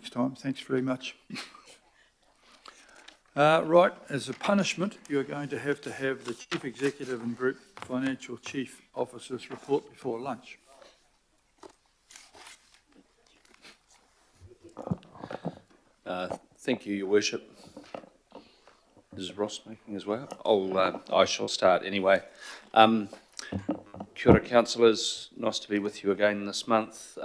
next time. Thanks very much. Right, as a punishment, you're going to have the Chief Executive and Group Financial Chief Officers report before lunch. Thank you, Your Worship. Is Ross making as well? I shall start anyway. Kia ora, councillors. Nice to be with you again this month.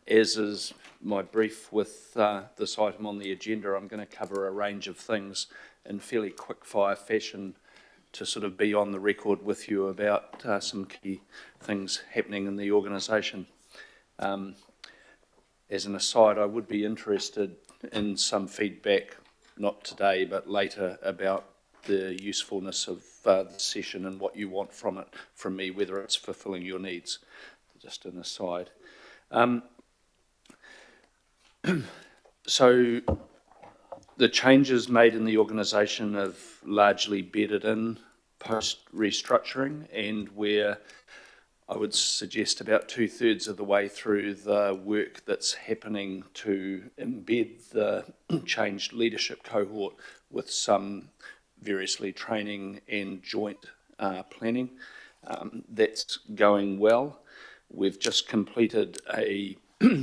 As is my brief with this item on the agenda, I'm going to cover a range of things in fairly quick-fire fashion to sort of be on the record with you about some key things happening in the organisation. As an aside, I would be interested in some feedback, not today but later, about the usefulness of the session and what you want from it, from me, whether it's fulfilling your needs. Just an aside. So the changes made in the organisation have largely bedded in post-restructuring, and we're, I would suggest, about 2/3 of the way through the work that's happening to embed the changed leadership cohort with some variously training and joint planning. That's going well. We've just completed a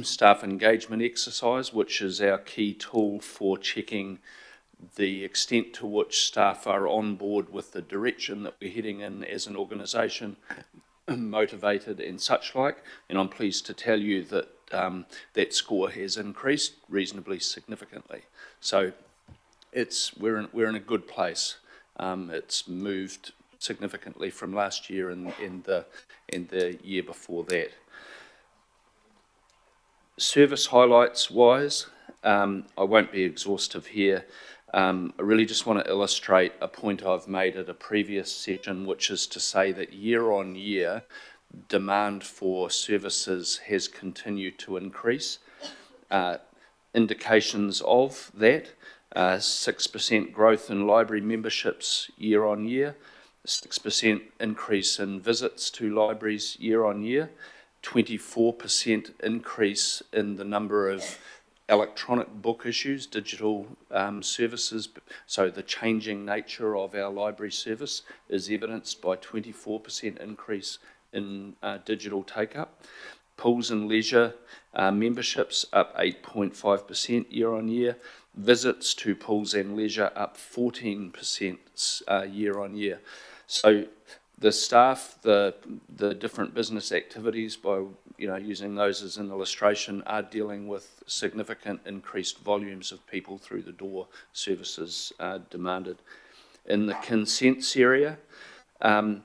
staff engagement exercise, which is our key tool for checking the extent to which staff are on board with the direction that we're heading in as an organisation, motivated and such like, and I'm pleased to tell you that that score has increased reasonably significantly. So we're in a good place. It's moved significantly from last year and the year before that. Service highlights wise, I won't be exhaustive here. I really just want to illustrate a point I've made at a previous session, which is to say that year on year, demand for services has continued to increase. Indications of that, 6% growth in library memberships year on year, 6% increase in visits to libraries year on year, 24% increase in the number of electronic book issues, digital services. So the changing nature of our library service is evidenced by 24% increase in digital take-up. Pools and leisure memberships up 8.5% year on year. Visits to pools and leisure up 14% year on year. So the staff, the different business activities, by using those as an illustration, are dealing with significant increased volumes of people through the door, services demanded. In the consents area, and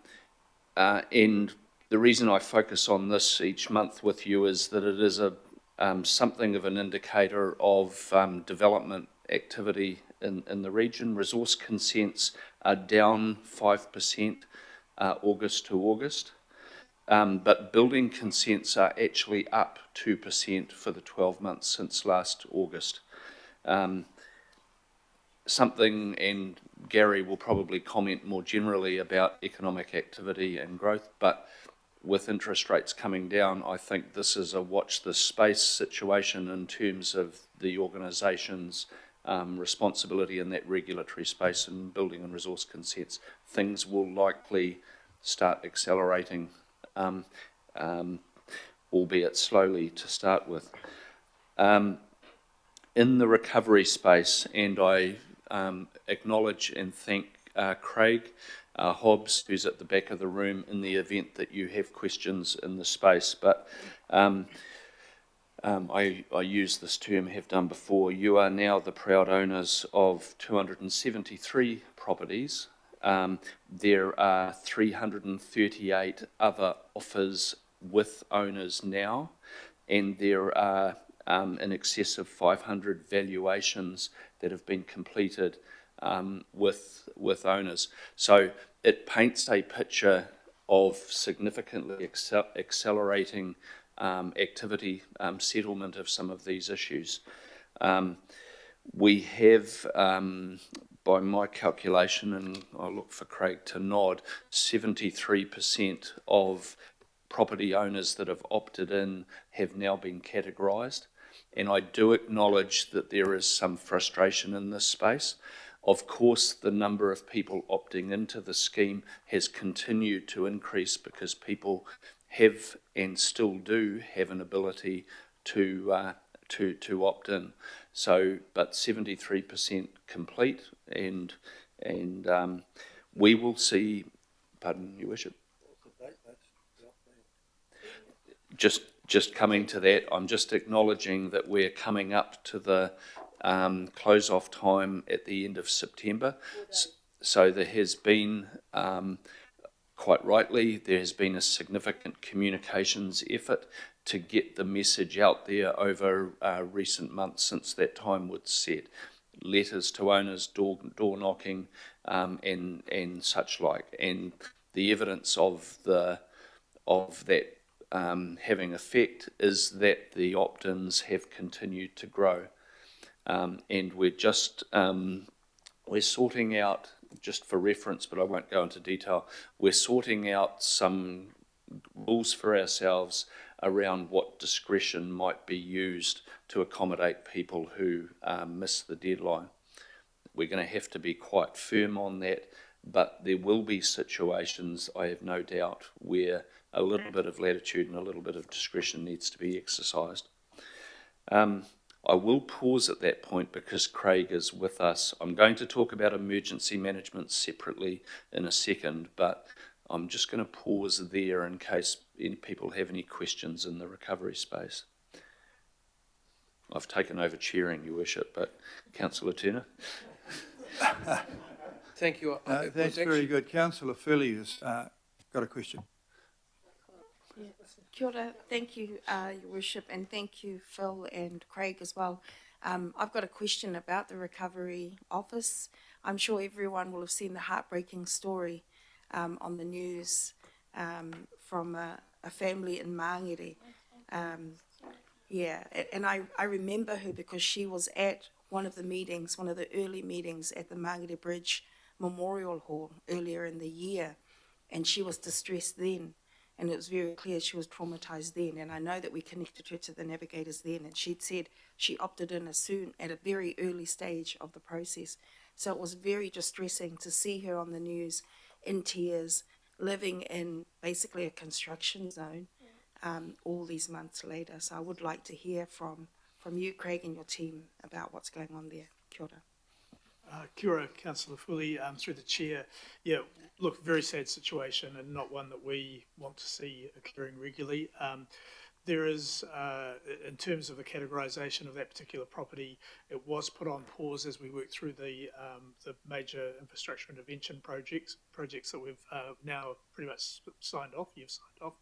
the reason I focus on this each month with you is that it is something of an indicator of development activity in the region. Resource consents are down 5%. August to August, but building consents are actually up 2% for the 12 months since last August. Something, and Gary will probably comment more generally about economic activity and growth, but with interest rates coming down, I think this is a watch this space situation in terms of the organisation's responsibility in that regulatory space and building and resource consents. Things will likely start accelerating, albeit slowly to start with. In the recovery space, and I acknowledge and thank Craig Hobbs, who's at the back of the room, in the event that you have questions in the space, but I use this term, have done before. You are now the proud owners of 273 properties. There are 338 other offers with owners now, and there are in excess of 500 valuations that have been completed with owners. So it paints a picture of significantly accelerating activity, settlement of some of these issues. We have, by my calculation, and I'll look for Craig to nod, 73% of property owners that have opted in have now been categorised, and I do acknowledge that there is some frustration in this space. Of course, the number of people opting into the scheme has continued to increase because people have and still do have an ability to opt in. So, but 73% complete, and we will see. Pardon, Your Worship. Just coming to that, I'm just acknowledging that we're coming up to the close-off time at the end of September. So there has been, quite rightly, there has been a significant communications effort to get the message out there over recent months since that time was set. Letters to owners, door knocking, and such like, and the evidence of that having effect is that the opt-ins have continued to grow, and we're sorting out, just for reference, but I won't go into detail, we're sorting out some rules for ourselves around what discretion might be used to accommodate people who miss the deadline. We're going to have to be quite firm on that, but there will be situations, I have no doubt, where a little bit of latitude and a little bit of discretion needs to be exercised. I will pause at that point because Craig is with us. I'm going to talk about emergency management separately in a second, but I'm just going to pause there in case any people have any questions in the recovery space. I've taken over chairing, Your Worship, but Councillor Turner. Thank you. That's very good. Councillor Furley has got a question. Kia ora. Thank you, Your Worship, and thank you, Phil and Craig as well. I've got a question about the Recovery Office. I'm sure everyone will have seen the heartbreaking story on the news from a family in Māngere. And I remember her because she was at one of the meetings, one of the early meetings at the Māngere Bridge Memorial Hall earlier in the year, and she was distressed then. And it was very clear she was traumatised then. And I know that we connected her to the navigators then, and she'd said she opted in at a very early stage of the process. So it was very distressing to see her on the news in tears, living in basically a construction zone all these months later. So I would like to hear from you, Craig, and your team about what's going on there. Kia ora. Kia ora, Councillor Fully, through the chair. Yeah, look, very sad situation and not one that we want to see occurring regularly. There is, in terms of the categorisation of that particular property, it was put on pause as we work through the major infrastructure intervention projects that we've now pretty much signed off. You've signed off.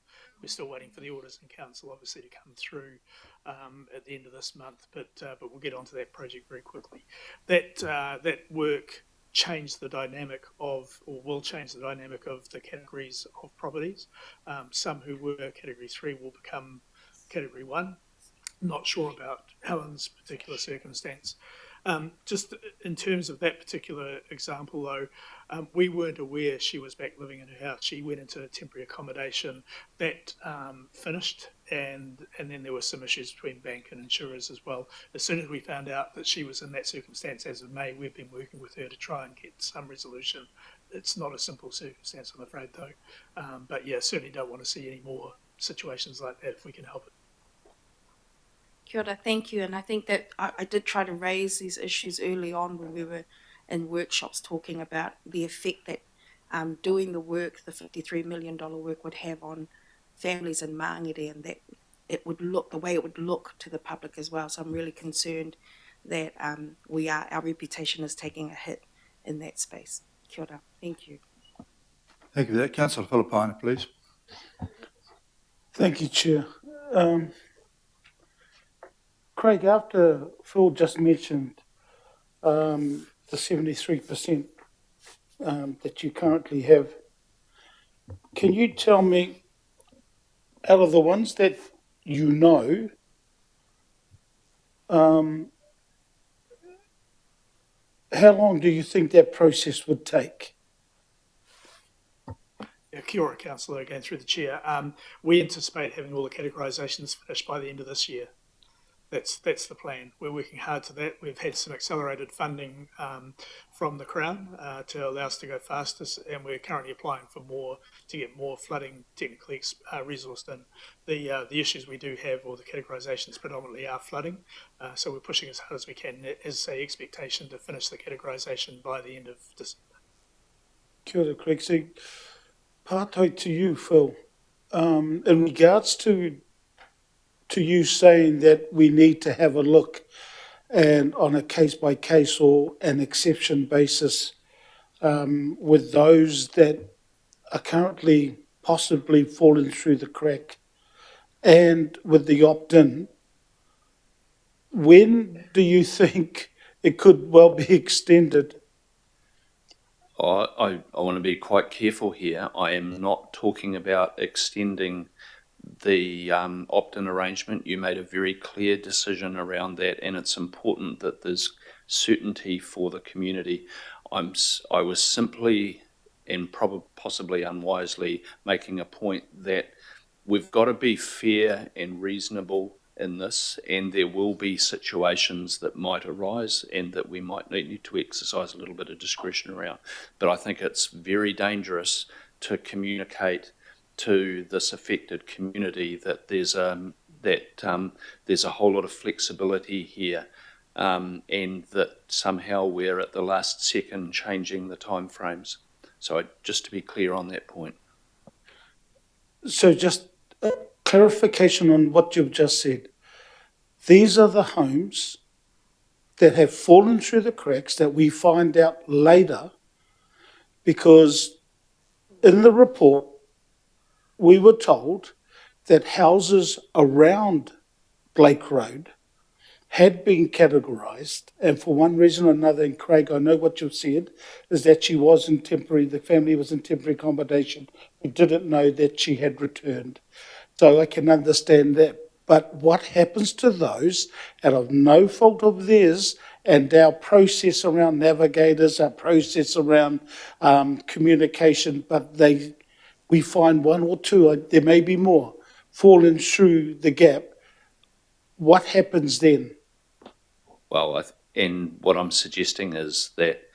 We're still waiting for the orders in council, obviously, to come through at the end of this month, but we'll get onto that project very quickly. That work change the dynamic of, or will change the dynamic of the categories of properties. Some who were category 3 will become category 1. Not sure about Helen's particular circumstance. Just in terms of that particular example though, we weren't aware she was back living in her house. She went into temporary accommodation. That finished, and then there were some issues between bank and insurers as well. As soon as we found out that she was in that circumstance as of May, we've been working with her to try and get some resolution. It's not a simple circumstance, I'm afraid though. But yeah, certainly don't want to see any more situations like that if we can help it. Kia ora, thank you. And I think that I did try to raise these issues early on when we were in workshops talking about the effect that doing the work, the $53 million work, would have on families in Māngere, and that it would look, the way it would look to the public as well. So I'm really concerned that our reputation is taking a hit in that space. Kia ora, thank you. Thank you for that. Councillor Filipina, please. Thank you, Chair. Craig, after Phil just mentioned the 73% that you currently have, can you tell me, out of the ones that you know, how long do you think that process would take? Yeah, kia ora, Councillor, again through the chair. We anticipate having all the categorisations finished by the end of this year. that's the plan. We're working hard to that. We've had some accelerated funding from the Crown to allow us to go faster, and we're currently applying for more to get more flooding technically resourced in. The issues we do have, or the categorisations predominantly, are flooding. So we're pushing as hard as we can as an expectation to finish the categorisation by the end of December. Kia ora, Craig. So, pātai to you, Phil. In regards to you saying that we need to have a look and on a case by case or an exception basis with those that are currently possibly falling through the crack, and with the opt-in, when do you think it could well be extended? I want to be quite careful here. I am not talking about extending the opt-in arrangement. You made a very clear decision around that, and it's important that there's certainty for the community. I was simply and possibly unwisely making a point that we've got to be fair and reasonable in this, and there will be situations that might arise and that we might need to exercise a little bit of discretion around. But I think it's very dangerous to communicate to this affected community that there's a whole lot of flexibility here, and that somehow we're at the last second changing the timeframes. So just to be clear on that point. So just a clarification on what you've just said. These are the homes that have fallen through the cracks that we find out later, because in the report we were told that houses around Blake Road had been categorised, and for one reason or another, and Craig, I know what you've said, is that she was in temporary, the family was in temporary accommodation. We didn't know that she had returned. So I can understand that. But what happens to those out of no fault of theirs, and our process around navigators, our process around communication, but we find one or two, there may be more, falling through the gap. What happens then? Well, and what I'm suggesting is that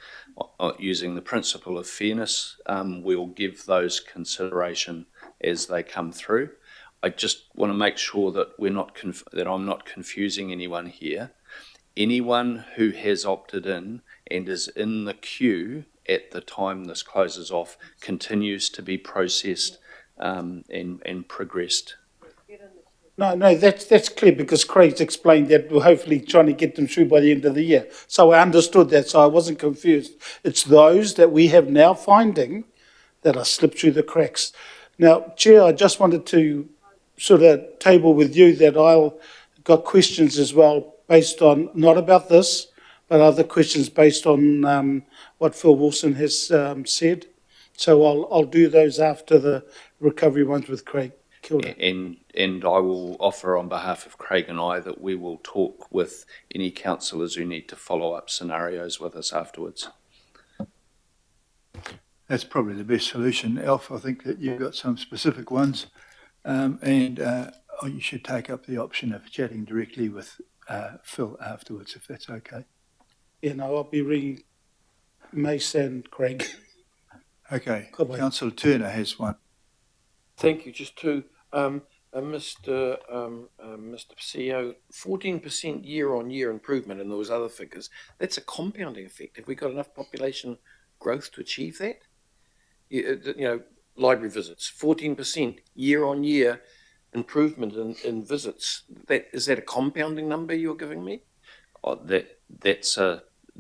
using the principle of fairness, we'll give those consideration as they come through. I just want to make sure that that I'm not confusing anyone here. Anyone who has opted in and is in the queue at the time this closes off continues to be processed and progressed. No, that's clear, because Craig's explained that we're hopefully trying to get them through by the end of the year. So I understood that, so I wasn't confused. It's those that we have now finding that are slipped through the cracks. Now, Chair, I just wanted to sort of table with you that I've got questions as well based on, not about this, but other questions based on what Phil Wilson has said. So I'll do those after the recovery ones with Craig. Kia ora. And I will offer on behalf of Craig and I that we will talk with any councillors who need to follow up scenarios with us afterwards. That's probably the best solution, Alf. I think that you've got some specific ones, and you should take up the option of chatting directly with Phil afterwards, if that's okay. Yeah, no, I'll be ringing Mace and Craig. Okay, Good way. Councillor Turner has one. Thank you. Just to Mr. CEO, 14% year-on-year improvement in those other figures. That's a compounding effect. Have we got enough population growth to achieve that? You know, library visits, 14% year-on-year improvement in visits. Is that a compounding number you're giving me? Oh, that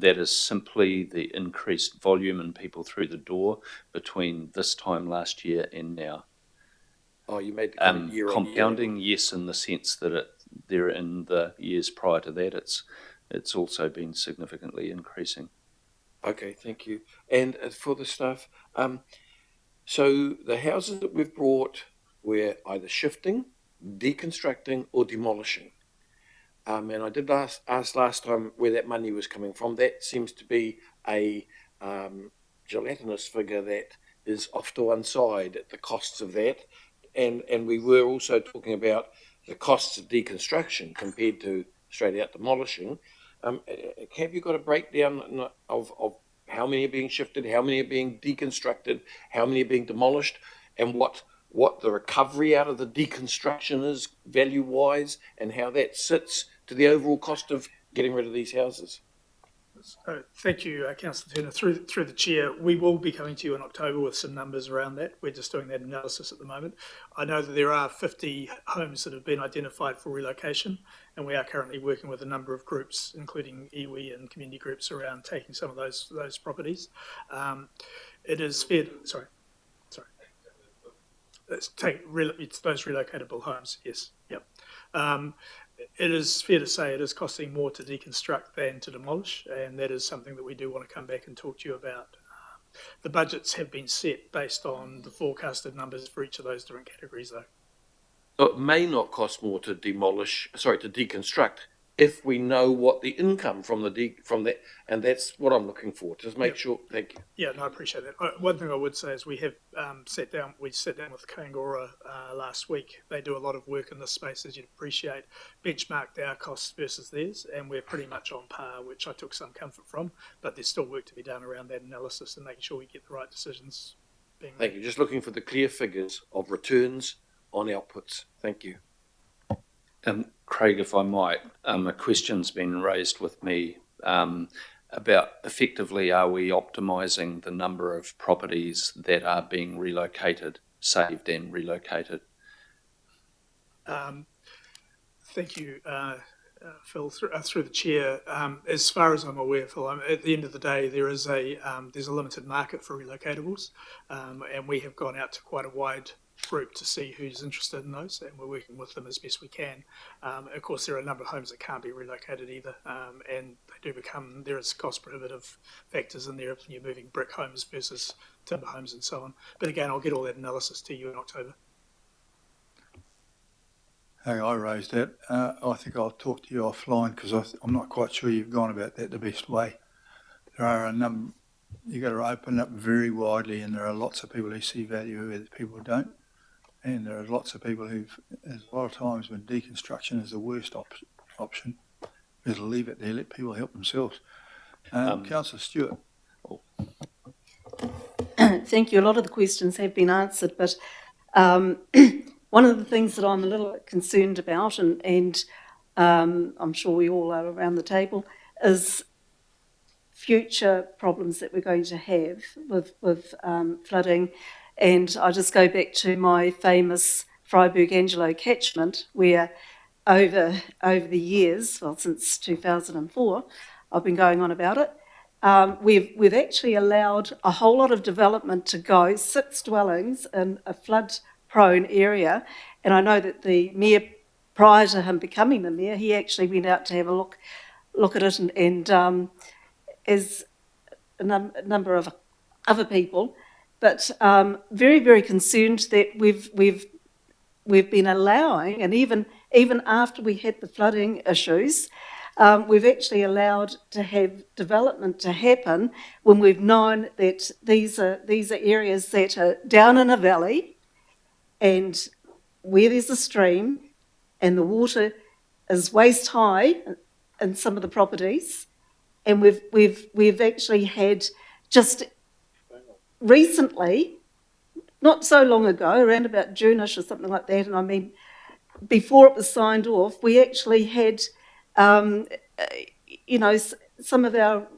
is simply the increased volume in people through the door between this time last year and now. Oh, you made the comment year on year. Compounding, yes, in the sense that there in the years prior to that, it's also been significantly increasing. Okay, thank you. And for the staff, so the houses that we've brought, we're either shifting, deconstructing, or demolishing. And I did ask last time where that money was coming from. That seems to be a gelatinous figure that is off to one side at the costs of that. And we were also talking about the costs of deconstruction compared to straight out demolishing. Have you got a breakdown of how many are being shifted, how many are being deconstructed, how many are being demolished, and what the recovery out of the deconstruction is value-wise, and how that sits to the overall cost of getting rid of these houses? Thank you, Councillor Turner. Through the chair, we will be coming to you in October with some numbers around that. We're just doing that analysis at the moment. I know that there are 50 homes that have been identified for relocation, and we are currently working with a number of groups, including iwi and community groups, around taking some of those properties. It is fair. It's those relocatable homes. Yes. Yep. It is fair to say it is costing more to deconstruct than to demolish, and that is something that we do want to come back and talk to you about. The budgets have been set based on the forecasted numbers for each of those different categories, though. So it may not cost more to deconstruct, if we know what the income from that, and that's what I'm looking for. Just make sure. Thank you. Yeah, no, I appreciate that. One thing I would say is we have sat down with Kāingaroa last week. They do a lot of work in this space, as you'd appreciate, benchmarked our costs versus theirs, and we're pretty much on par, which I took some comfort from, but there's still work to be done around that analysis and making sure we get the right decisions being made. Thank you. Just looking for the clear figures of returns on outputs. Thank you. Craig, if I might, a question's been raised with me about effectively, are we optimising the number of properties that are being relocated, saved and relocated? Thank you, Phil. Through the chair, as far as I'm aware, Phil, at the end of the day, there's a limited market for relocatables, and we have gone out to quite a wide group to see who's interested in those, and we're working with them as best we can. Of course, there are a number of homes that can't be relocated either, and there is cost prohibitive factors in there if you're moving brick homes versus timber homes and so on. But again, I'll get all that analysis to you in October. Hey, I raised that. I think I'll talk to you offline because I'm not quite sure you've gone about that the best way. There are a number, you've got to open up very widely, and there are lots of people who see value where people don't. And there are lots of people there's a lot of times when deconstruction is the worst option, is leave it there, let people help themselves. Councillor Stewart. Thank you. A lot of the questions have been answered, but one of the things that I'm a little bit concerned about, and I'm sure we all are around the table, is future problems that we're going to have with flooding. And I just go back to my famous Freiburg Angelo catchment, where over the years, well, since 2004, I've been going on about it. We've actually allowed a whole lot of development to go, 6 dwellings in a flood-prone area. And I know that the mayor, prior to him becoming the mayor, he actually went out to have a look at it, and as a number of other people. But very, very concerned that we've been allowing, and even after we had the flooding issues, we've actually allowed to have development to happen when we've known that these are areas that are down in a valley, and where there's a stream, and the water is waist high in some of the properties, and we've actually had just recently, not so long ago, around about June-ish or something like that, and I mean, before it was signed off, we actually had, some of our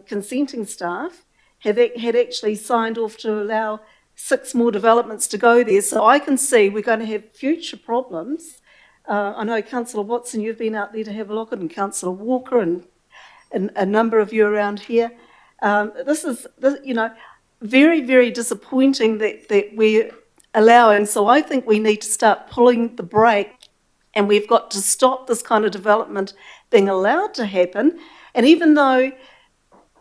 consenting staff had actually signed off to allow 6 more developments to go there. So I can see we're going to have future problems. I know Councillor Watson, you've been out there to have a look at, and Councillor Walker, and a number of you around here. This is very, very disappointing that we're allowing. So I think we need to start pulling the brake, and we've got to stop this kind of development being allowed to happen. And even though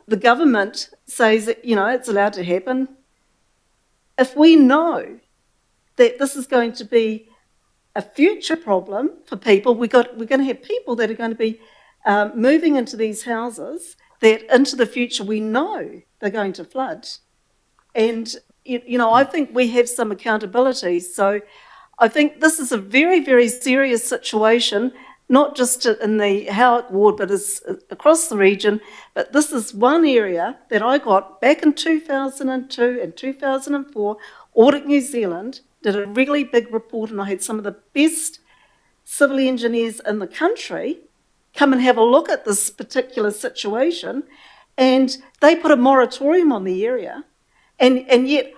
the government says that, it's allowed to happen, if we know that this is going to be a future problem for people, we're going to have people that are going to be moving into these houses that into the future we know they're going to flood. And, I think we have some accountability. So I think this is a very, very serious situation. not just in the Howick ward, but across the region. But this is one area that I got back in 2002 and 2004. Audit New Zealand did a really big report, and I had some of the best civil engineers in the country come and have a look at this particular situation, and they put a moratorium on the area, and yet,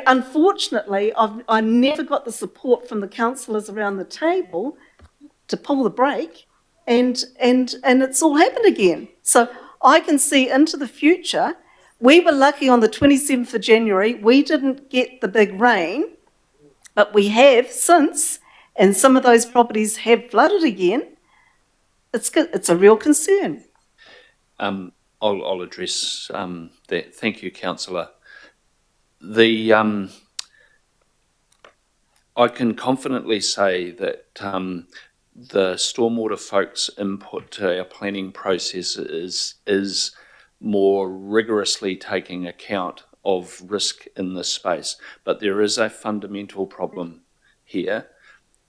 unfortunately, I never got the support from the councillors around the table to pull the brake, and it's all happened again. So I can see into the future. We were lucky on the 27th of January, we didn't get the big rain, but we have since, and some of those properties have flooded again. It's a real concern. I'll address that. Thank you, councillor. I can confidently say that the stormwater folks' input to our planning process is more rigorously taking account of risk in this space. But there is a fundamental problem here.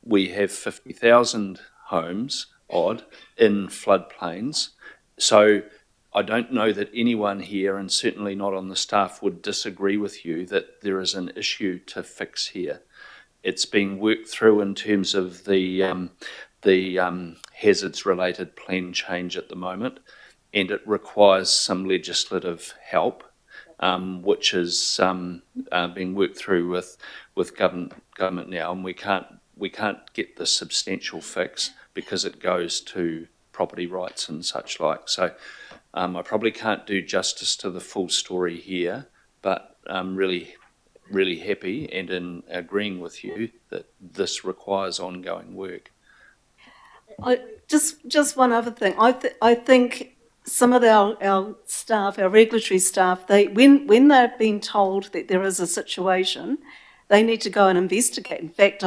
We have 50,000 homes odd in floodplains. So I don't know that anyone here, and certainly not on the staff, would disagree with you that there is an issue to fix here. It's being worked through in terms of the hazards-related plan change at the moment, and it requires some legislative help, which is being worked through with government now, and we can't get the substantial fix because it goes to property rights and such like. So I probably can't do justice to the full story here, but I'm really happy and in agreeing with you that this requires ongoing work. Just one other thing. I think some of our staff, our regulatory staff, when they've been told that there is a situation, they need to go and investigate. In fact,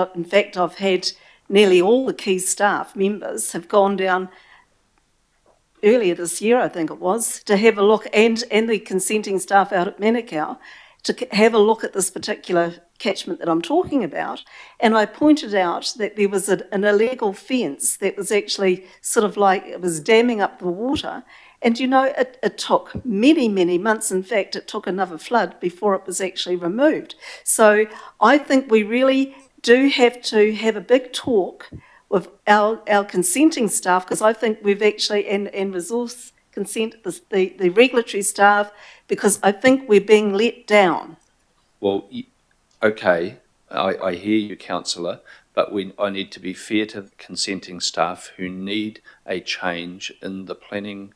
I've had nearly all the key staff members have gone down earlier this year, I think it was, to have a look, and the consenting staff out at Manukau, to have a look at this particular catchment that I'm talking about. And I pointed out that there was an illegal fence that was actually sort of like, it was damming up the water. And it took many, many months. In fact, it took another flood before it was actually removed. So I think we really do have to have a big talk with our consenting staff, because I think we've actually, and resource consent, the regulatory staff, because I think we're being let down. Well, okay, I hear you, councillor, but I need to be fair to the consenting staff who need a change in the planning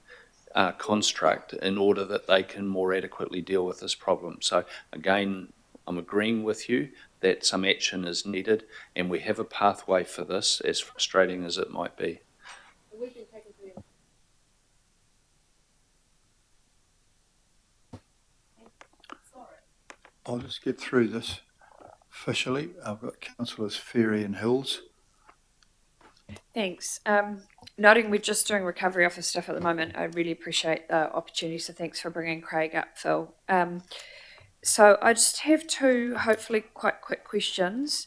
construct in order that they can more adequately deal with this problem. So again, I'm agreeing with you that some action is needed, and we have a pathway for this, as frustrating as it might be. I'll just get through this officially. I've got councillors Ferry and Hills. Thanks. Noting we're just doing recovery office stuff at the moment, I really appreciate the opportunity, so thanks for bringing Craig up, Phil. So I just have two hopefully quite quick questions.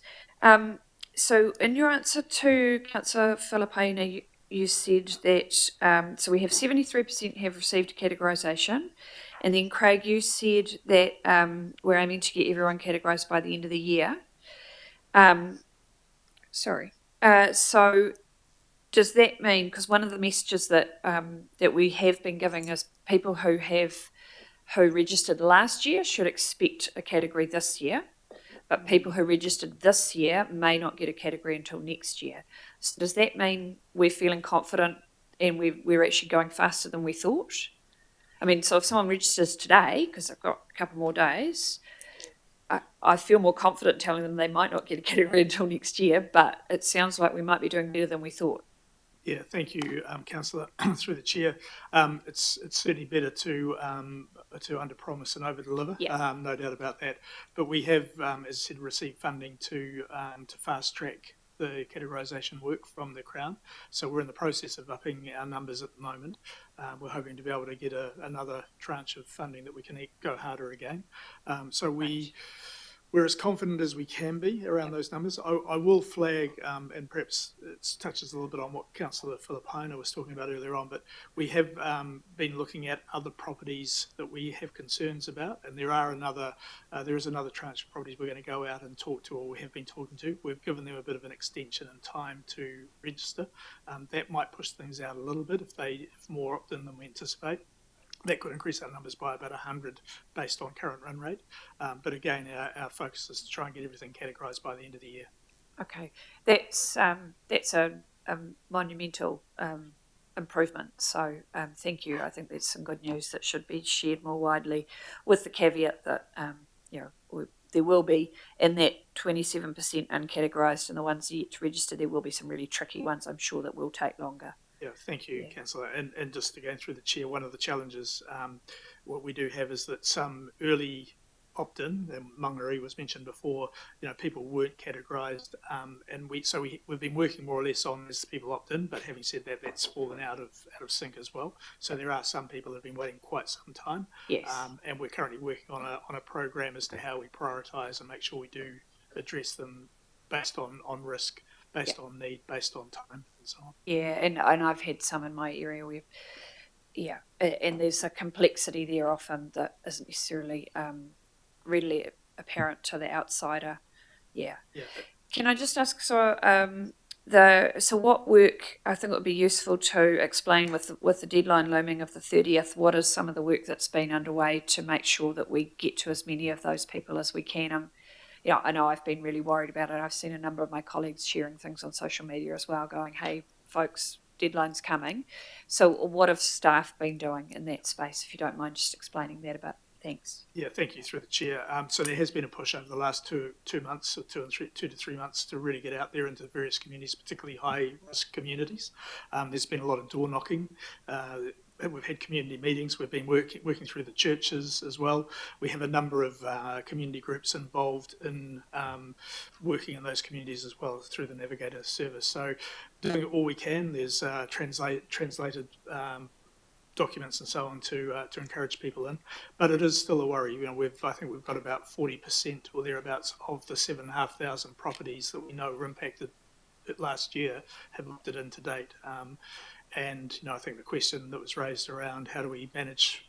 So in your answer to Councillor Filipaina, you said that, so we have 73% have received categorisation, and then Craig, you said that we're aiming to get everyone categorised by the end of the year. So does that mean, because one of the messages that that we have been giving is people who registered last year should expect a category this year, but people who registered this year may not get a category until next year. So does that mean we're feeling confident and we're actually going faster than we thought? I mean, so if someone registers today, because I've got a couple more days, I feel more confident telling them they might not get a category until next year, but it sounds like we might be doing better than we thought. Yeah, thank you, councillor, through the chair. It's certainly better to under-promise and over-deliver, Yeah. no doubt about that. But we have, as I said, received funding to fast-track the categorisation work from the Crown. So we're in the process of upping our numbers at the moment. We're hoping to be able to get another tranche of funding that we can go harder again. So we're as confident as we can be around those numbers. I will flag, and perhaps it touches a little bit on what Councillor Filipona was talking about earlier on, but we have been looking at other properties that we have concerns about, and there is another tranche of properties we're going to go out and talk to, or we have been talking to. We've given them a bit of an extension in time to register. That might push things out a little bit if more opt-in than we anticipate. That could increase our numbers by about 100 based on current run rate. But again, our focus is to try and get everything categorised by the end of the year. Okay, that's a monumental improvement. So thank you. I think there's some good news that should be shared more widely, with the caveat that there will be, in that 27% uncategorised and the ones yet to register, there will be some really tricky ones, I'm sure, that will take longer. Yeah, thank you, Councillor. And just again through the chair, one of the challenges what we do have is that some early opt-in, and Mangere was mentioned before, people weren't categorised, and we've been working more or less on as people opt in, but having said that, that's fallen out of sync as well. So there are some people that have been waiting quite some time. Yes. And we're currently working on a program as to how we prioritise and make sure we do address them based on risk, based on need, based on time, and so on. Yeah, and I've had some in my area where, and there's a complexity there often that isn't necessarily readily apparent to the outsider. Yeah. Can I just ask, so what work, I think it would be useful to explain with the deadline looming of the 30th, what is some of the work that's been underway to make sure that we get to as many of those people as we can? I know I've been really worried about it. I've seen a number of my colleagues sharing things on social media as well, going, hey, folks, deadline's coming. So what have staff been doing in that space, if you don't mind just explaining that a bit? Thanks. Yeah, thank you, through the chair. So there has been a push over the last two months, or 2 to 3 months, to really get out there into various communities, particularly high-risk communities. There's been a lot of door knocking. We've had community meetings. We've been working through the churches as well. We have a number of community groups involved in working in those communities as well through the Navigator service. So doing all we can. There's translated documents and so on to encourage people in, but it is still a worry. I think we've got about 40% or thereabouts of the 7,500 properties that we know were impacted last year have opted in to date. And I think the question that was raised around how do we manage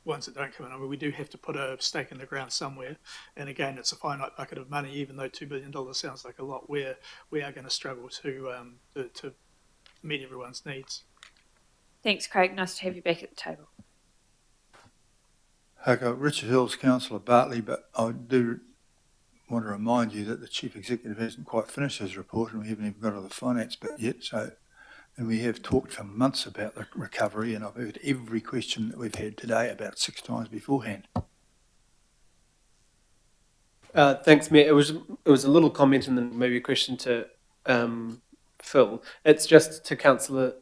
ones that don't come in. I mean, we do have to put a stake in the ground somewhere. And again, it's a finite bucket of money. Even though $2 billion sounds like a lot, we are going to struggle to meet everyone's needs. Thanks, Craig. Nice to have you back at the table. Okay, Richard Hill's Councillor Bartley, but I do want to remind you that the Chief Executive hasn't quite finished his report, and we haven't even got to the finance bit yet. And we have talked for months about the recovery, and I've heard every question that we've had today about 6 times beforehand. Thanks, Mayor. It was a little comment and then maybe a question to Phil. It's just to Councillor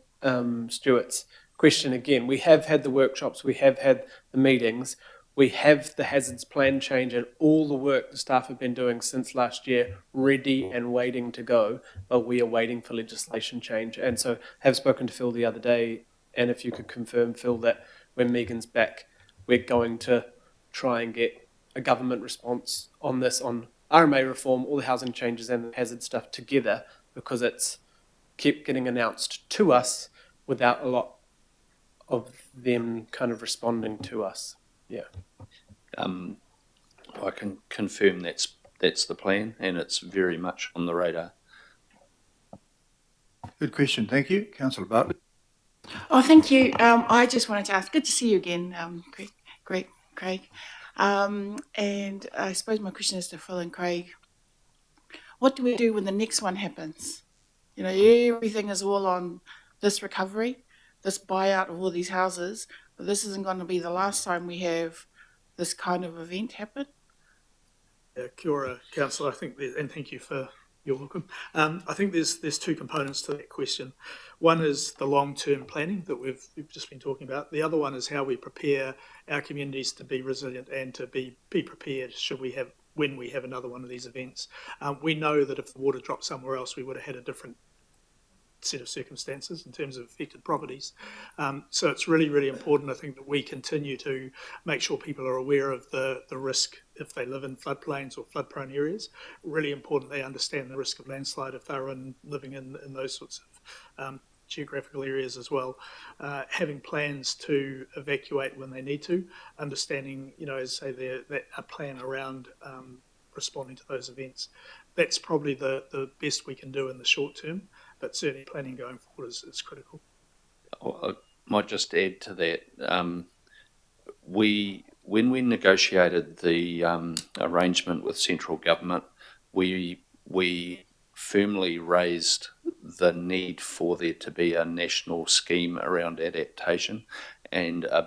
Stewart's question again. We have had the workshops, we have had the meetings, we have the hazards plan change and all the work the staff have been doing since last year ready and waiting to go, but we are waiting for legislation change. And so have spoken to Phil the other day, and if you could confirm, Phil, that when Megan's back, we're going to try and get a government response on this, on RMA reform, all the housing changes and the hazard stuff together, because it's kept getting announced to us without a lot of them kind of responding to us. Yeah. I can confirm that's the plan, and it's very much on the radar. Good question, thank you. Councillor Bartley. Oh, thank you. I just wanted to ask, good to see you again, Craig. And I suppose my question is to Phil and Craig. What do we do when the next one happens? Everything is all on this recovery, this buyout of all these houses, but this isn't going to be the last time we have this kind of event happen. Kia ora, Councillor. I think, and thank you for your welcome. I think there's 2 components to that question. One is the long-term planning that we've just been talking about. The other one is how we prepare our communities to be resilient and to be prepared when we have another one of these events. We know that if the water dropped somewhere else, we would have had a different set of circumstances in terms of affected properties. So it's really, really important, I think, that we continue to make sure people are aware of the risk if they live in floodplains or flood-prone areas. Really important they understand the risk of landslide if they're living in those sorts of geographical areas as well. Having plans to evacuate when they need to, understanding, as I say, a plan around responding to those events. That's probably the best we can do in the short term, but certainly planning going forward is critical. I might just add to that. When we negotiated the arrangement with central government, we firmly raised the need for there to be a national scheme around adaptation and a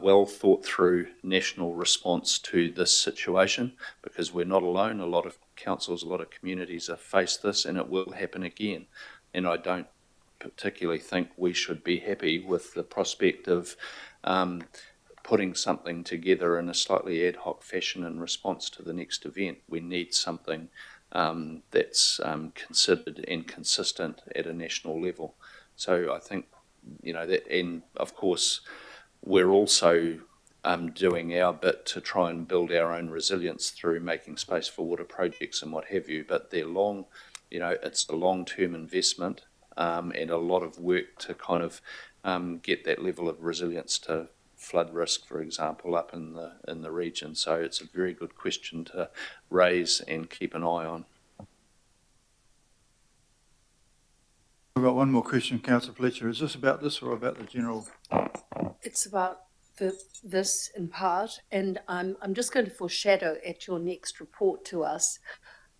well thought through national response to this situation, because we're not alone. A lot of councils, a lot of communities have faced this, and it will happen again. And I don't particularly think we should be happy with the prospect of putting something together in a slightly ad hoc fashion in response to the next event. We need something that's considered and consistent at a national level. So I think, that, and of course, we're also doing our bit to try and build our own resilience through making space for water projects and what have you, but they're long, it's a long-term investment and a lot of work to kind of get that level of resilience to flood risk, for example, up in the region. So it's a very good question to raise and keep an eye on. I've got one more question, Councillor Fletcher. Is this about this or about the general? It's about this in part, and I'm just going to foreshadow at your next report to us.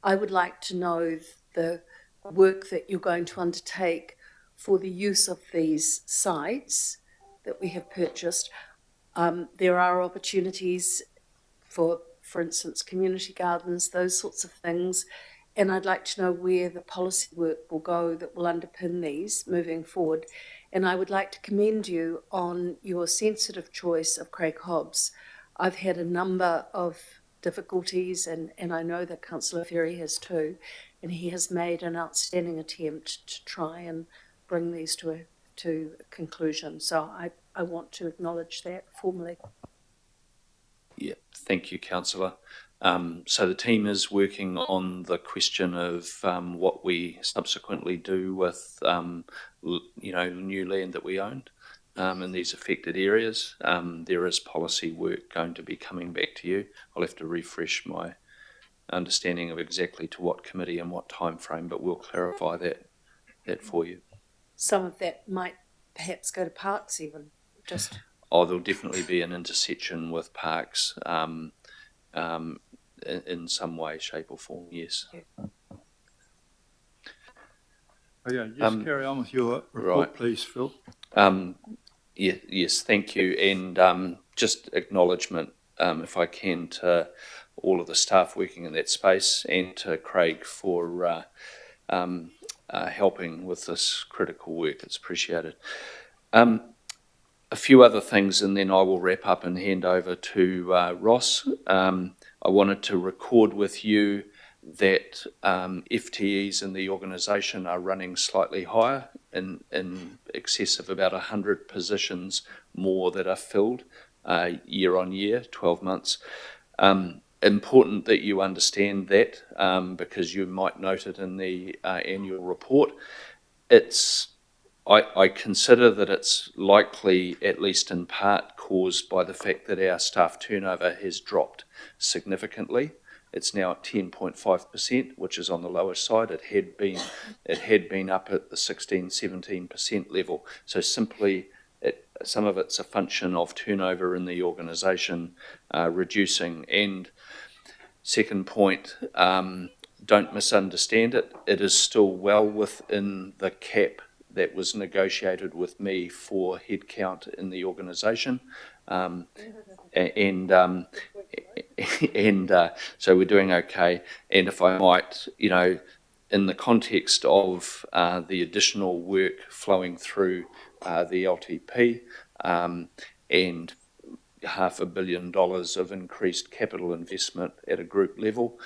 I would like to know the work that you're going to undertake for the use of these sites that we have purchased. There are opportunities for instance, community gardens, those sorts of things. And I'd like to know where the policy work will go that will underpin these moving forward. And I would like to commend you on your sensitive choice of Craig Hobbs. I've had a number of difficulties, and I know that Councillor Ferry has too, and he has made an outstanding attempt to try and bring these to a conclusion. So I want to acknowledge that formally. Yeah, thank you, Councillor. So the team is working on the question of what we subsequently do with, new land that we owned in these affected areas. There is policy work going to be coming back to you. I'll have to refresh my understanding of exactly to what committee and what time frame, but we'll clarify that for you. Some of that might perhaps go to parks even, just... Oh, there'll definitely be an intersection with parks in some way, shape or form, yes. Okay, just carry on with your report, right. Please, Phil. Yes, thank you. And just acknowledgement, if I can, to all of the staff working in that space and to Craig for helping with this critical work. It's appreciated. A few other things, and then I will wrap up and hand over to Ross. I wanted to record with you that FTEs in the organisation are running slightly higher, in excess of about 100 positions more that are filled year on year, 12 months. Important that you understand that because you might note it in the annual report. I consider that it's likely, at least in part, caused by the fact that our staff turnover has dropped significantly. It's now at 10.5%, which is on the lower side. It had been up at the 16-17% level. So simply, some of it's a function of turnover in the organisation reducing. And second point, don't misunderstand it. It is still well within the cap that was negotiated with me for headcount in the organisation, and so we're doing okay. And if I might, in the context of the additional work flowing through the LTP and $500 million of increased capital investment at a group level,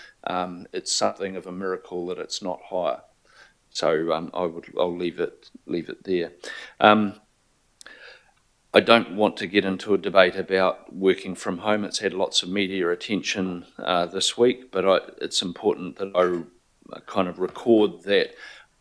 it's something of a miracle that it's not higher. So I'll leave it there. I don't want to get into a debate about working from home. It's had lots of media attention this week, but it's important that I kind of record that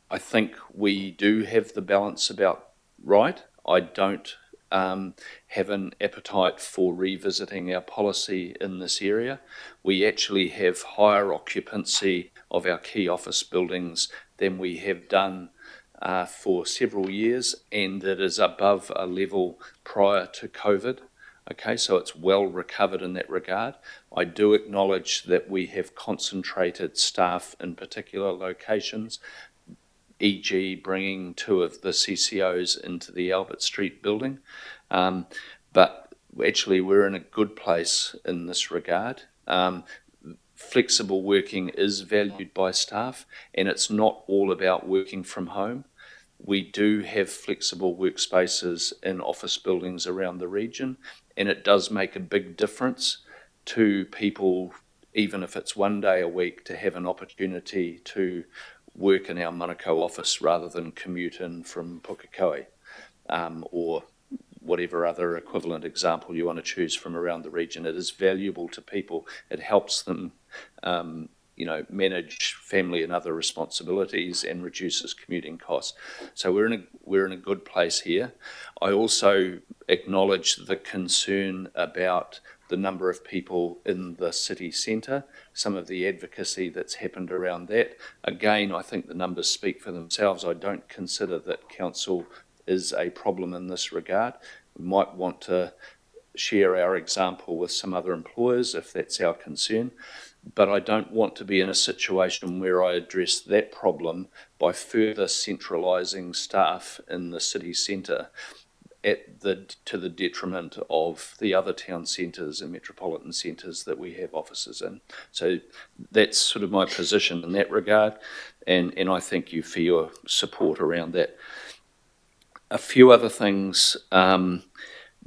I think we do have the balance about right. I don't have an appetite for revisiting our policy in this area. We actually have higher occupancy of our key office buildings than we have done for several years, and it is above a level prior to COVID. Okay, so it's well recovered in that regard. I do acknowledge that we have concentrated staff in particular locations, e.g. bringing 2 of the CCOs into the Albert Street building. But actually we're in a good place in this regard. Flexible working is valued by staff, and it's not all about working from home. We do have flexible workspaces in office buildings around the region, and it does make a big difference to people, even if it's 1 day a week, to have an opportunity to work in our Manukau office rather than commute in from Pukekohe, or whatever other equivalent example you want to choose from around the region. It is valuable to people. It helps them, manage family and other responsibilities and reduces commuting costs. So we're in a good place here. I also acknowledge the concern about the number of people in the city centre, some of the advocacy that's happened around that. Again, I think the numbers speak for themselves. I don't consider that council is a problem in this regard. We might want to share our example with some other employers if that's our concern, but I don't want to be in a situation where I address that problem by further centralising staff in the city centre to the detriment of the other town centres and metropolitan centres that we have offices in. So that's sort of my position in that regard, and I thank you for your support around that. A few other things.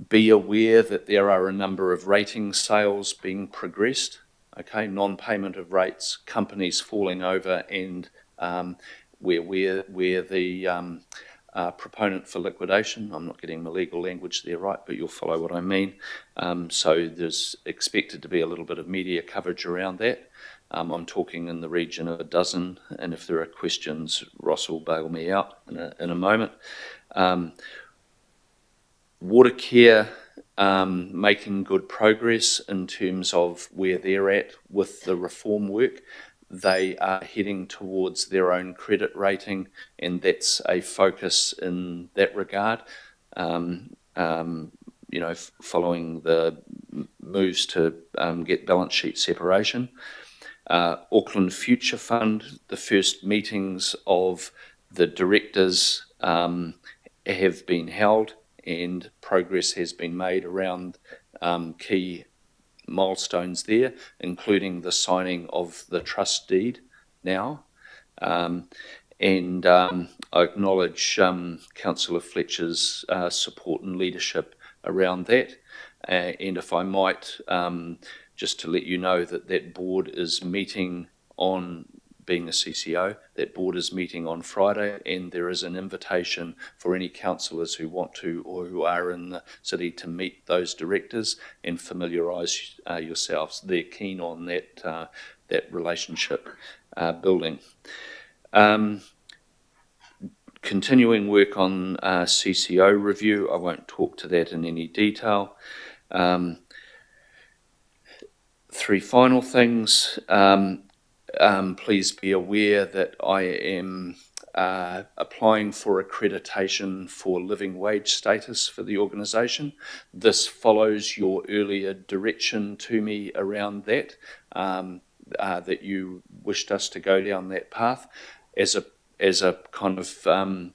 Be aware that there are a number of rating sales being progressed. Okay, non-payment of rates, companies falling over, and where the proponent for liquidation. I'm not getting the legal language there right, but you'll follow what I mean. So there's expected to be a little bit of media coverage around that. I'm talking in the region of 12, and if there are questions, Ross will bail me out in a moment. Watercare making good progress in terms of where they're at with the reform work. They are heading towards their own credit rating, and that's a focus in that regard. Following the moves to get balance sheet separation. Auckland Future Fund, the first meetings of the directors have been held, and progress has been made around key milestones there, including the signing of the trust deed now. I acknowledge Councillor Fletcher's support and leadership around that. And if I might, just to let you know that board is meeting on, being a CCO, that board is meeting on Friday, and there is an invitation for any councillors who want to or who are in the city to meet those directors and familiarise yourselves. They're keen on that relationship building. Continuing work on CCO review. I won't talk to that in any detail. 3 final things. Please be aware that I am applying for accreditation for living wage status for the organisation. This follows your earlier direction to me around that, that you wished us to go down that path. As a kind of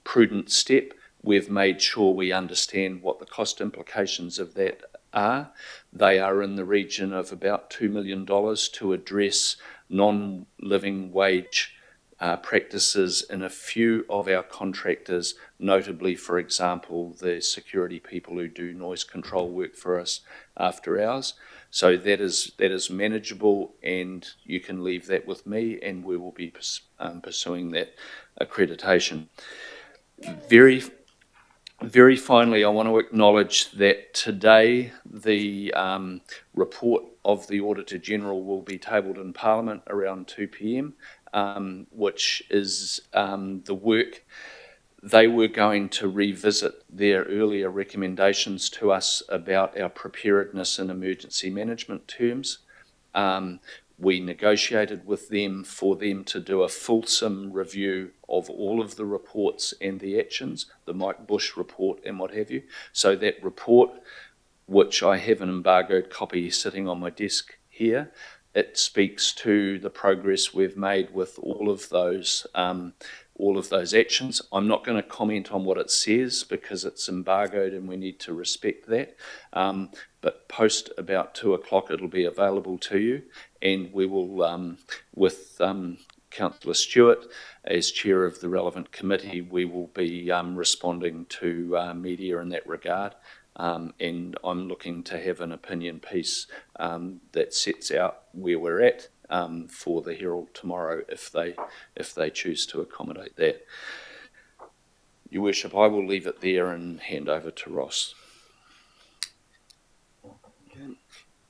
prudent step, we've made sure we understand what the cost implications of that are. They are in the region of about $2 million to address non-living wage practices in a few of our contractors, notably, for example, the security people who do noise control work for us after hours. So that is manageable, and you can leave that with me, and we will be pursuing that accreditation. Very finally, I want to acknowledge that today the report of the Auditor General will be tabled in Parliament around 2 p.m, which is the work. They were going to revisit their earlier recommendations to us about our preparedness and emergency management terms. We negotiated with them for them to do a fulsome review of all of the reports and the actions, the Mike Bush report and what have you. So that report, which I have an embargoed copy sitting on my desk here, it speaks to the progress we've made with all of those actions. I'm not going to comment on what it says because it's embargoed and we need to respect that. But post about 2 o'clock, it'll be available to you, and we will, with Councillor Stewart as chair of the relevant committee, we will be responding to media in that regard. And I'm looking to have an opinion piece that sets out where we're at for the Herald tomorrow, if they choose to accommodate that. Your Worship, I will leave it there and hand over to Ross.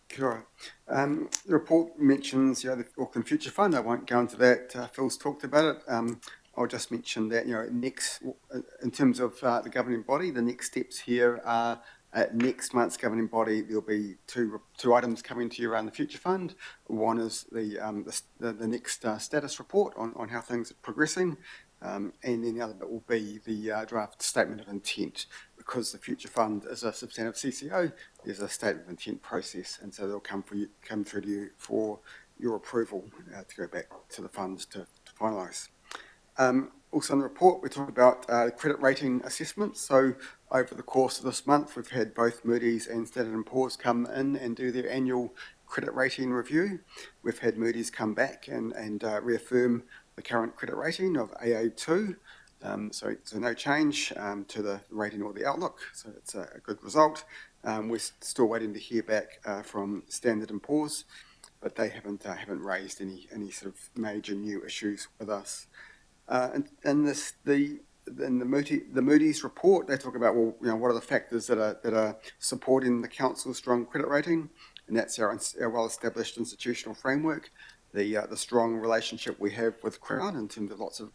Kia ora. The report mentions, the Auckland Future Fund. I won't go into that. Phil's talked about it. I'll just mention that, next, in terms of the governing body, the next steps here are at next month's governing body. There'll be two items coming to you around the Future Fund. One is the next status report on how things are progressing. And then the other bit will be the draft statement of intent. Because the Future Fund is a substantive CCO, there's a statement of intent process, and so they'll come through to you for your approval to go back to the funds to finalise. Also in the report, we talk about credit rating assessments. So over the course of this month, we've had both Moody's and Standard & Poor's come in and do their annual credit rating review. We've had Moody's come back and reaffirm the current credit rating of AA2. So no change to the rating or the outlook, so it's a good result. We're still waiting to hear back from Standard & Poor's, but they haven't raised any sort of major new issues with us. And the Moody's report, they talk about, well, what are the factors that are supporting the council's strong credit rating, and that's our well-established institutional framework, the strong relationship we have with Crown in terms of lots of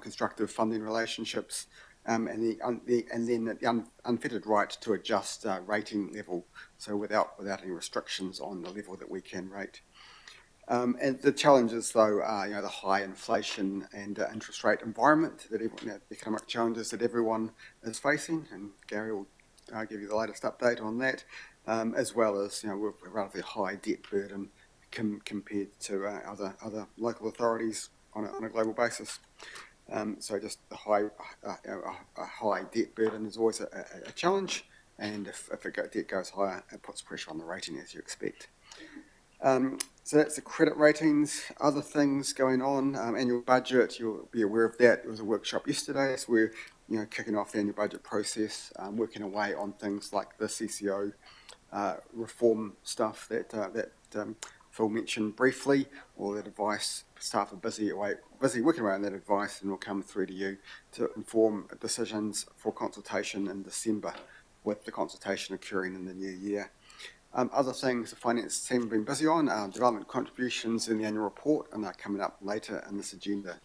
constructive funding relationships, and then the unfettered right to adjust rating level, so without any restrictions on the level that we can rate. And the challenges, though, are the high inflation and interest rate environment that economic challenges that everyone is facing, and Gary will give you the latest update on that, as well as we're a relatively high debt burden compared to other local authorities on a global basis. So just a high debt burden is always a challenge, and if debt goes higher, it puts pressure on the rating, as you expect. So that's the credit ratings. Other things going on, annual budget, you'll be aware of that. There was a workshop yesterday, so we're kicking off the annual budget process, working away on things like the CCO reform stuff that Phil mentioned briefly, or that advice. Staff are busy working around that advice, and will come through to you to inform decisions for consultation in December, with the consultation occurring in the new year. Other things the finance team have been busy on are development contributions in the annual report, and they're coming up later in this agenda.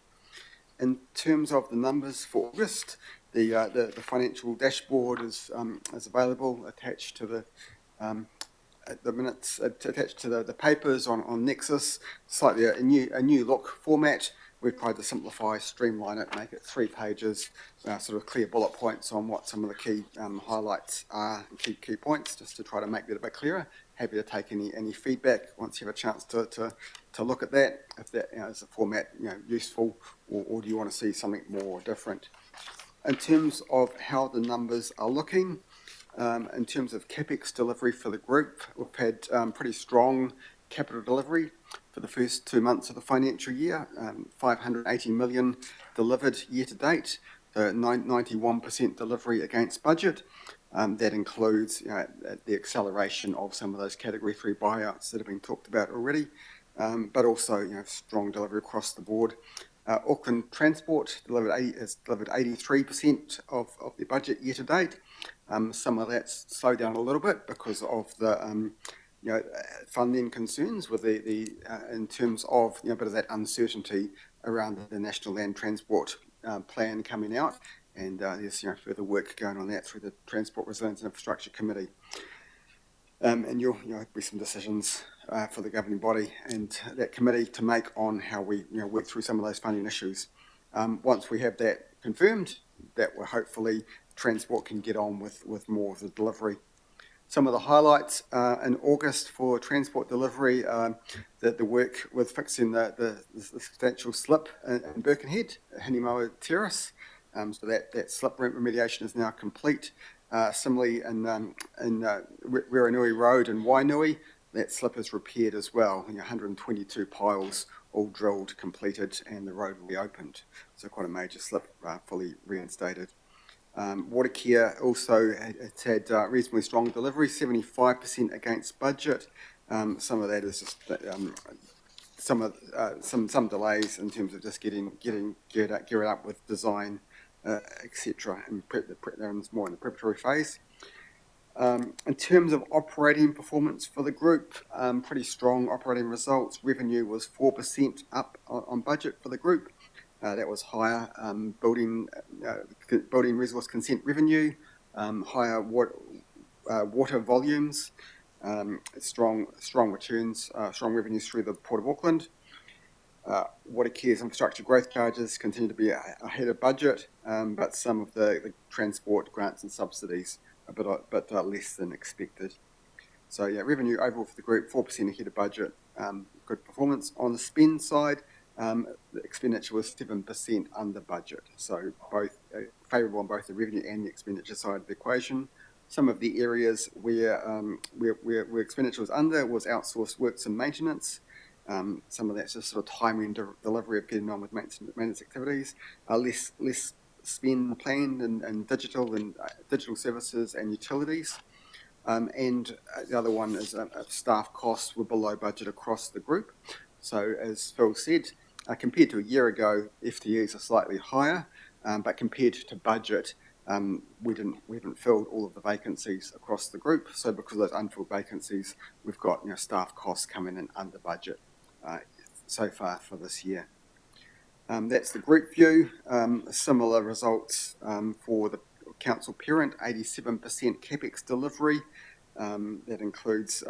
In terms of the numbers for August, the financial dashboard is available, attached to the minutes, attached to the papers on Nexus. Slightly a new look format. We've tried to simplify, streamline it, make it 3 pages, sort of clear bullet points on what some of the key highlights are, and key points, just to try to make that a bit clearer. Happy to take any feedback once you have a chance to look at that, if that is a format useful, or do you want to see something more different. In terms of how the numbers are looking, in terms of CapEx delivery for the group, we've had pretty strong capital delivery for the first 2 months of the financial year, 580 million delivered year to date, so 91% delivery against budget. That includes the acceleration of some of those Category 3 buyouts that have been talked about already, but also strong delivery across the board. Auckland Transport has delivered 83% of the budget year to date. Some of that's slowed down a little bit because of the funding concerns with the in terms of a bit of that uncertainty around the National Land Transport Plan coming out, and there's further work going on that through the Transport Resilience and Infrastructure Committee. And there'll be some decisions for the governing body and that committee to make on how we work through some of those funding issues. Once we have that confirmed, that will hopefully Transport can get on with more of the delivery. Some of the highlights in August for Transport delivery, the work with fixing the substantial slip in Birkenhead, Hinimoa Terrace. So that slip remediation is now complete. Similarly, in Wiranui Road in Wainui, that slip is repaired as well. 122 piles all drilled, completed, and the road reopened. So quite a major slip fully reinstated. Water care also it's had reasonably strong delivery, 75% against budget. Some of that is just some delays in terms of just getting geared up with design, etc. And more in the preparatory phase. In terms of operating performance for the group, pretty strong operating results. Revenue was 4% up on budget for the group. That was higher building resource consent revenue, higher water volumes, strong returns, strong revenues through the Port of Auckland. Water care's infrastructure growth charges continue to be ahead of budget, but some of the transport grants and subsidies a bit less than expected. So revenue overall for the group 4% ahead of budget. Good performance. On the spend side, the expenditure was 7% under budget. So both favourable on both the revenue and the expenditure side of the equation. Some of the areas where expenditure was under was outsourced works and maintenance. Some of that's just sort of timing delivery of getting on with maintenance activities. Less spend planned and digital services and utilities. And the other one is staff costs were below budget across the group. So as Phil said, compared to a year ago, FTEs are slightly higher, but compared to budget, we haven't filled all of the vacancies across the group. So because of those unfilled vacancies, we've got staff costs coming in under budget so far for this year. That's the group view. Similar results for the council parent, 87% capex delivery. That includes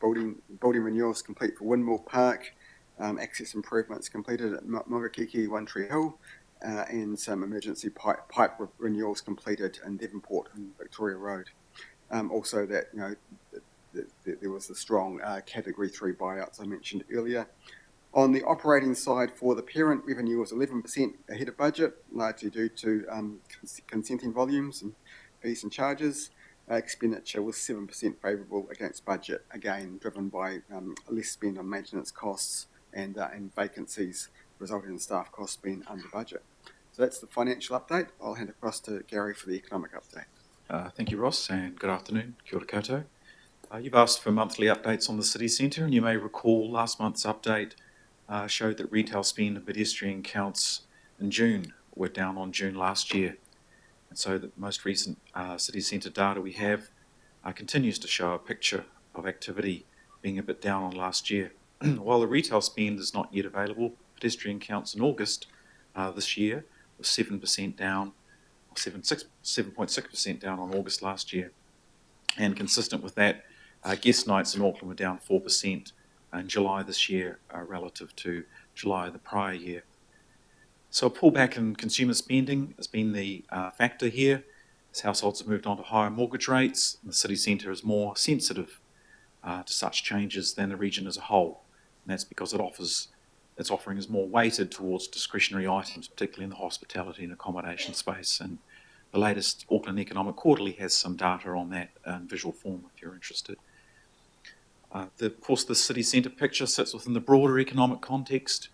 building renewals complete for Windmill Park, access improvements completed at Mongakiki, One Tree Hill, and some emergency pipe renewals completed in Devonport and Victoria Road. Also that there was the strong Category 3 buyouts I mentioned earlier. On the operating side for the parent, revenue was 11% ahead of budget, largely due to consenting volumes and fees and charges. Expenditure was 7% favourable against budget, again driven by less spend on maintenance costs and vacancies, resulting in staff costs being under budget. So that's the financial update. I'll hand across to Gary for the economic update. Thank you, Ross, and good afternoon. Kia ora koutou. You've asked for monthly updates on the city centre, and you may recall last month's update showed that retail spend and pedestrian counts in June were down on June last year. And so the most recent city centre data we have continues to show a picture of activity being a bit down on last year. While the retail spend is not yet available, pedestrian counts in August this year was 7% down, or 7.6% down on August last year. And consistent with that, guest nights in Auckland were down 4% in July this year relative to July the prior year. So a pullback in consumer spending has been the factor here, as households have moved on to higher mortgage rates, and the city centre is more sensitive to such changes than the region as a whole. And that's because its offering is more weighted towards discretionary items, particularly in the hospitality and accommodation space. And the latest Auckland Economic Quarterly has some data on that in visual form if you're interested. Of course, the city centre picture sits within the broader economic context,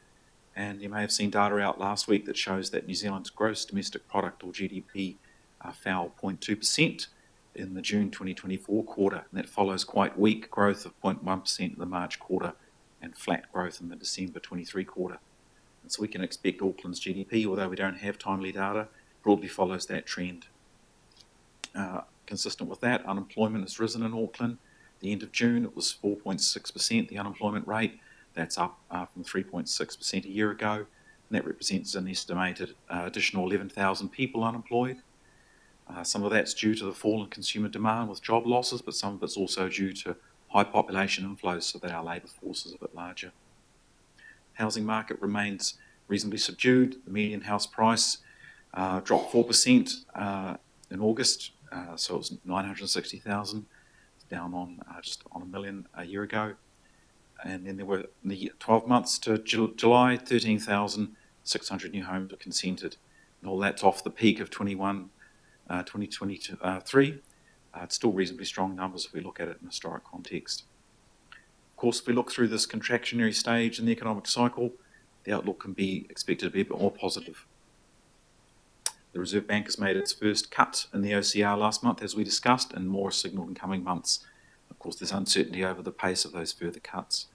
and you may have seen data out last week that shows that New Zealand's gross domestic product, or GDP, fell 0.2% in the June 2024 quarter, and that follows quite weak growth of 0.1% in the March quarter and flat growth in the December 23 quarter. And so we can expect Auckland's GDP, although we don't have timely data, broadly follows that trend. Consistent with that, unemployment has risen in Auckland. At the end of June, it was 4.6%, the unemployment rate. That's up from 3.6% a year ago, and that represents an estimated additional 11,000 people unemployed. Some of that's due to the fall in consumer demand with job losses, but some of it's also due to high population inflows, so that our labour force is a bit larger. Housing market remains reasonably subdued. The median house price dropped 4% in August, so it was 960,000, down on just on a million a year ago. And then there were, in the 12 months to July, 13,600 new homes were consented. And all that's off the peak of 2023. It's still reasonably strong numbers if we look at it in historic context. Of course, if we look through this contractionary stage in the economic cycle, the outlook can be expected to be a bit more positive. The Reserve Bank has made its first cut in the OCR last month, as we discussed, and more signalled in coming months. Of course, there's uncertainty over the pace of those further cuts.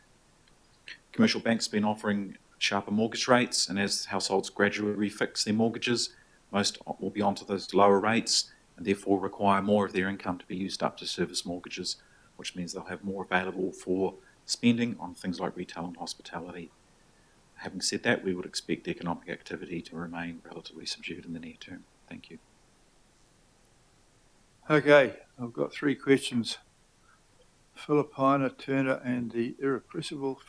Commercial banks have been offering sharper mortgage rates, and as households gradually refix their mortgages, most will be onto those lower rates and therefore require more of their income to be used up to service mortgages, which means they'll have more available for spending on things like retail and hospitality. Having said that, we would expect economic activity to remain relatively subdued in the near term. Thank you. Okay, I've got three questions. Philippina, Turner and the irrepressible.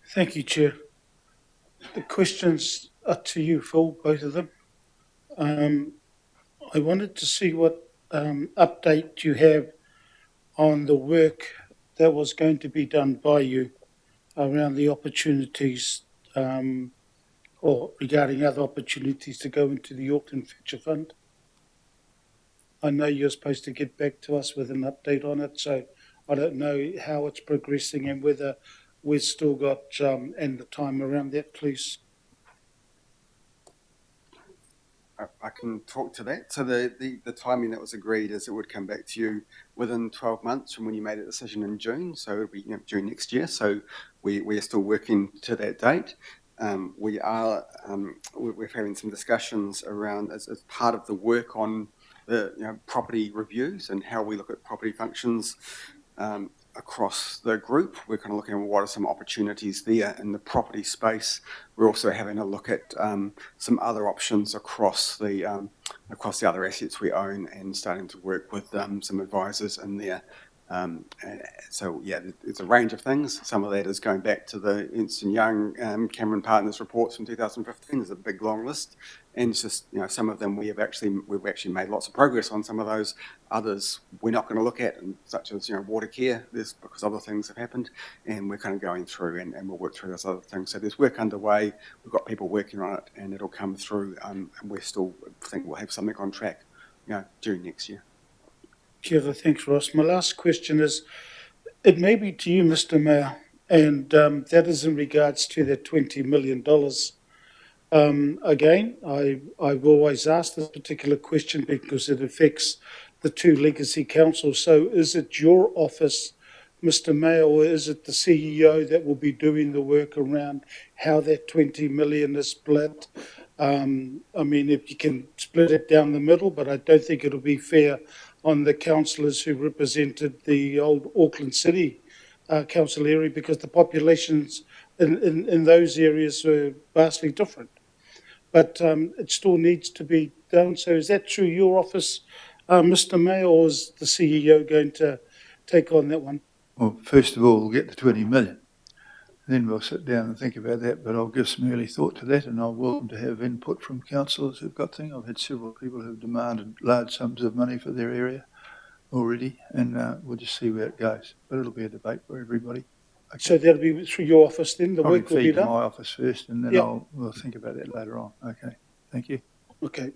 Thank you, Chair. The questions are to you, Phil, both of them. I wanted to see what update you have on the work that was going to be done by you around the opportunities or regarding other opportunities to go into the Auckland Future Fund. I know you're supposed to get back to us with an update on it, so I don't know how it's progressing and whether we've still got and the time around that, please. I can talk to that. So the timing that was agreed is it would come back to you within 12 months from when you made a decision in June. So it'll be June next year. So we are still working to that date. We're having some discussions around as part of the work on the property reviews and how we look at property functions across the group. We're kind of looking at what are some opportunities there in the property space. We're also having a look at some other options across the other assets we own and starting to work with some advisors in there. So yeah, it's a range of things. Some of that is going back to the Ernst & Young Cameron Partners reports from 2015. There's a big long list, and it's just some of them we've actually made lots of progress on. Some of those others we're not going to look at, and such as water care. There's because other things have happened, and we're kind of going through and we'll work through those other things. So there's work underway. We've got people working on it, and it'll come through. And we still think we'll have something on track, during next year. Kia, thanks, Ross. My last question is, it may be to you, Mr. Mayor, and that is in regards to the $20 million. Again, I've always asked this particular question because it affects the two legacy councils. So is it your office, Mr. Mayor, or is it the CEO that will be doing the work around how that 20 million is split? I mean, if you can split it down the middle, but I don't think it'll be fair on the councillors who represented the old Auckland City council area, because the populations in those areas are vastly different. But it still needs to be done. So is that through your office, Mr. Mayor, or is the CEO going to take on that one? Well, first of all, we'll get the 20 million. Then we'll sit down and think about that, but I'll give some early thought to that, and I'll welcome to have input from councillors who've got things. I've had several people who've demanded large sums of money for their area already, and we'll just see where it goes. But it'll be a debate for everybody. Okay. So that'll be through your office then, the work will be done? My office first, and then we'll think about that later on. Okay, thank you. Okay.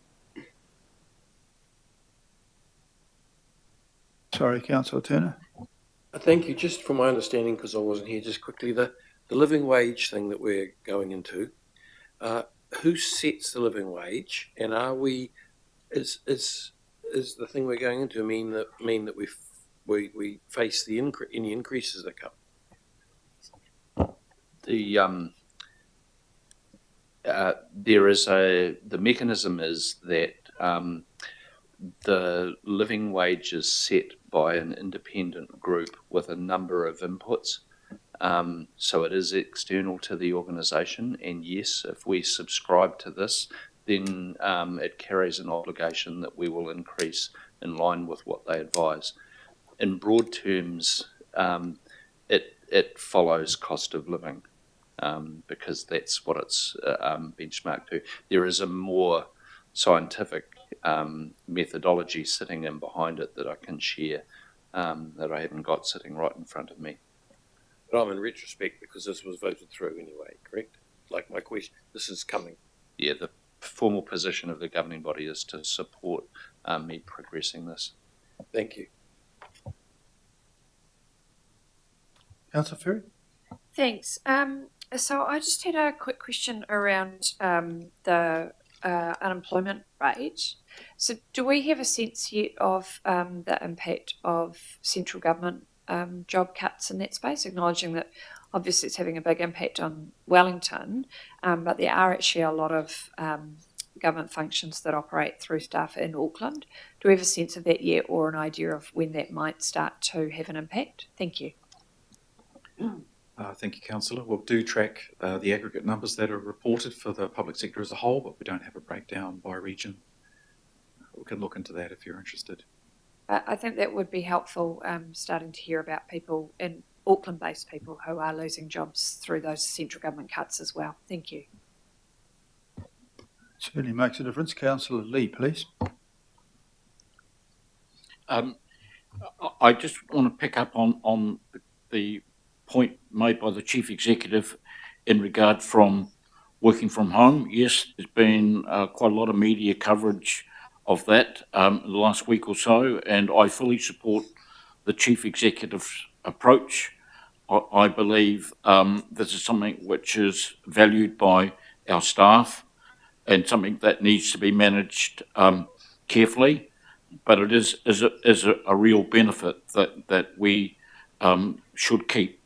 Sorry, Councillor Turner. Thank you. Just from my understanding, because I wasn't here, just quickly, the living wage thing that we're going into, who sets the living wage, and are we, is the thing we're going into mean that we face the any increases that come? The mechanism is that the living wage is set by an independent group with a number of inputs. So it is external to the organisation, and yes, if we subscribe to this, then it carries an obligation that we will increase in line with what they advise. In broad terms, it follows cost of living, because that's what it's benchmarked to. There is a more scientific methodology sitting in behind it that I can share, that I haven't got sitting right in front of me. But I'm in retrospect because this was voted through anyway, correct? Like my question, this is coming. Yeah, the formal position of the governing body is to support me progressing this. Thank you. Councillor Ferry? Thanks. So I just had a quick question around the unemployment rate. So do we have a sense yet of the impact of central government job cuts in that space, acknowledging that obviously it's having a big impact on Wellington, but there are actually a lot of government functions that operate through staff in Auckland. Do we have a sense of that yet, or an idea of when that might start to have an impact? Thank you. Thank you, Councillor. We'll do track the aggregate numbers that are reported for the public sector as a whole, but we don't have a breakdown by region. We can look into that if you're interested. I think that would be helpful, starting to hear about people in Auckland-based people who are losing jobs through those central government cuts as well. Thank you. Certainly makes a difference. Councillor Lee, please. I just want to pick up on the point made by the Chief Executive in regard from working from home. Yes, there's been quite a lot of media coverage of that the last week or so, and I fully support the Chief Executive's approach. I believe this is something which is valued by our staff and something that needs to be managed carefully, but it is a real benefit that we should keep.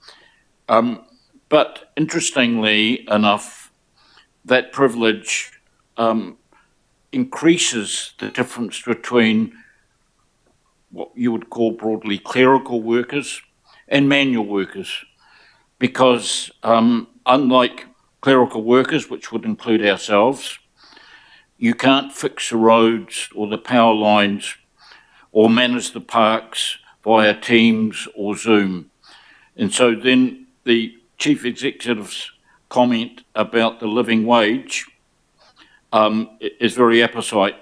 But interestingly enough, that privilege increases the difference between what you would call broadly clerical workers and manual workers, because unlike clerical workers, which would include ourselves, you can't fix the roads or the power lines or manage the parks via Teams or Zoom. And so then the Chief Executive's comment about the living wage is very apposite.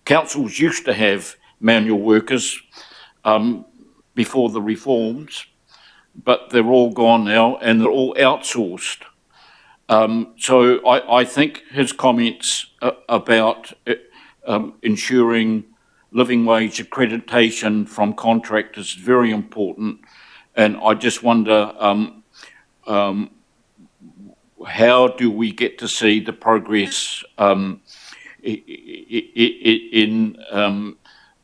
Councils used to have manual workers before the reforms, but they're all gone now and they're all outsourced. So I think his comments about ensuring living wage accreditation from contractors is very important. And I just wonder, how do we get to see the progress in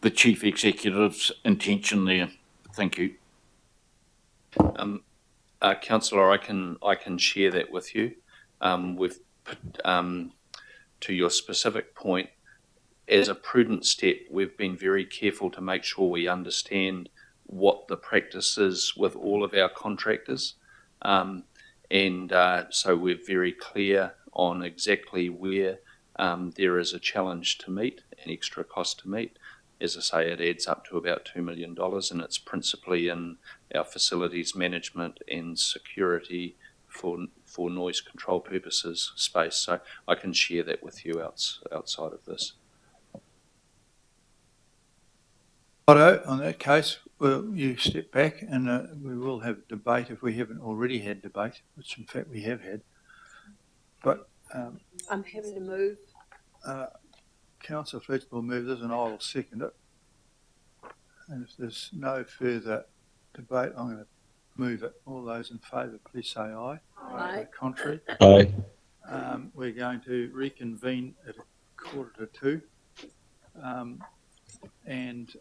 the Chief Executive's intention there? Thank you. Councillor, I can share that with you. To your specific point, as a prudent step, we've been very careful to make sure we understand what the practice is with all of our contractors. So we're very clear on exactly where there is a challenge to meet, an extra cost to meet. As I say, it adds up to about $2 million, and it's principally in our facilities management and security for noise control purposes space. So I can share that with you outside of this. Righto, on that case, well, you step back and we will have debate if we haven't already had debate, which in fact we have had. But I'm happy to move. Councillor Fletcher will move this and I will second it. And if there's no further debate, I'm going to move it. All those in favour, please say aye. Aye. Contrary? Aye. We're going to reconvene at 1:45, and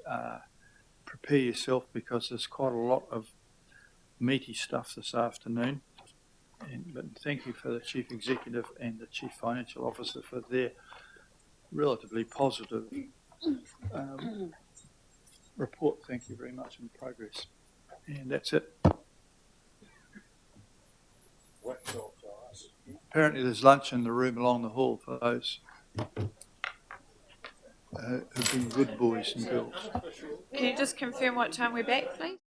prepare yourself because there's quite a lot of meaty stuff this afternoon. But thank you for the Chief Executive and the Chief Financial Officer for their relatively positive report. Thank you very much, in progress. And that's it. Apparently there's lunch in the room along the hall for those who've been good boys and girls. Can you just confirm what time we're back, please?